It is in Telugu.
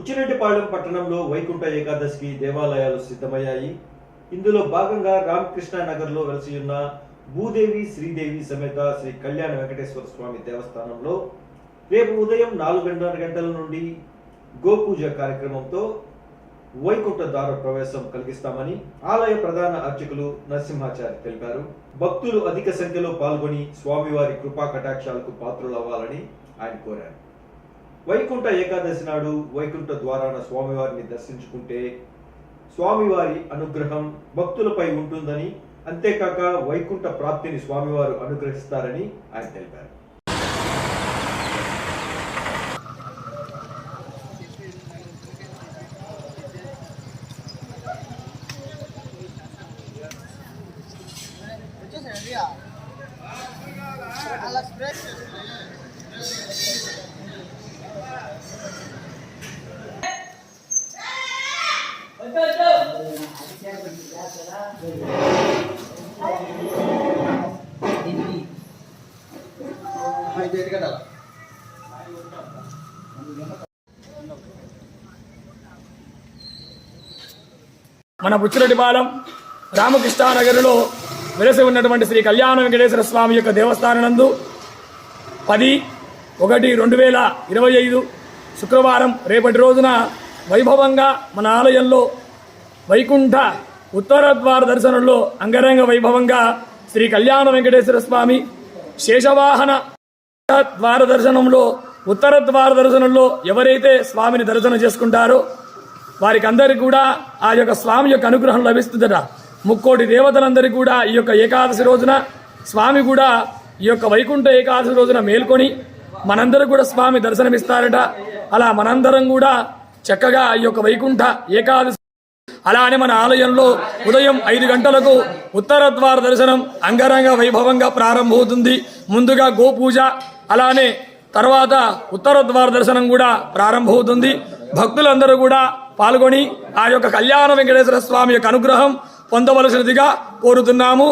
బుచ్చిరెడ్డిపాళెం పట్టణంలో వైకుంఠ ఏకాదశికి దేవాలయాలు సిద్ధమయ్యాయి. ఇందులో భాగంగా రామకృష్ణ నగర్లో వెలసి ఉన్న భూదేవి శ్రీదేవి సమేత శ్రీ కళ్యాణ వెంకటేశ్వర స్వామి దేవస్థానంలో రేపు ఉదయం 4:30 గంటల నుండి గోపూజ కార్యక్రమంతో వైకుంఠ ద్వార ప్రవేశం కలిగిస్తామని ఆలయ ప్రధాన అర్చకులు నరసింహాచారి తెలిపారు. భక్తులు అధిక సంఖ్యలో పాల్గొని స్వామివారి కృపా కటాక్షాలకు పాత్రులవ్వాలని ఆయన కోరారు. వైకుంఠ ఏకాదశి నాడు వైకుంఠ ద్వారాన స్వామివారిని దర్శించుకుంటే స్వామివారి అనుగ్రహం భక్తులపై ఉంటుందని, అంతేకాక వైకుంఠ ప్రాప్తిని స్వామివారు అనుగ్రహిస్తారని ఆయన తెలిపారు. మన బుచ్చిరెడ్డిపాలెం రామకృష్ణ నగర్లో వెలసి ఉన్నటువంటి శ్రీ కళ్యాణ వెంకటేశ్వర స్వామి యొక్క దేవస్థానం నందు 10/1/2025 శుక్రవారం రేపటి రోజున వైభవంగా మన ఆలయంలో వైకుంఠ ఉత్తర ద్వార దర్శనంలో అంగరంగ వైభవంగా శ్రీ కళ్యాణ వెంకటేశ్వర స్వామి శేషవాహన ద్వార దర్శనంలో ఉత్తర ద్వార దర్శనంలో ఎవరైతే స్వామిని దర్శనం చేసుకుంటారో వారికి అందరికీ కూడా ఆ యొక్క స్వామి యొక్క అనుగ్రహం లభిస్తుందట. 3 కోటి దేవతలందరికీ కూడా ఈ యొక్క ఏకాదశి రోజున స్వామి కూడా ఈ యొక్క వైకుంఠ ఏకాదశి రోజున మేల్కొని మనందరూ కూడా స్వామి దర్శనమిస్తారట. అలా మనందరం కూడా చక్కగా ఈ యొక్క వైకుంఠ ఏకాదశి అలానే మన ఆలయంలో ఉదయం 5 గంటలకు ఉత్తర ద్వార దర్శనం అంగరంగ వైభవంగా ప్రారంభమవుతుంది. ముందుగా గోపూజ, అలానే తర్వాత ఉత్తర ద్వార దర్శనం కూడా ప్రారంభమవుతుంది. భక్తులందరూ కూడా పాల్గొని ఆ యొక్క కళ్యాణ వెంకటేశ్వర స్వామి యొక్క అనుగ్రహం పొందవలసినదిగా కోరుతున్నాము.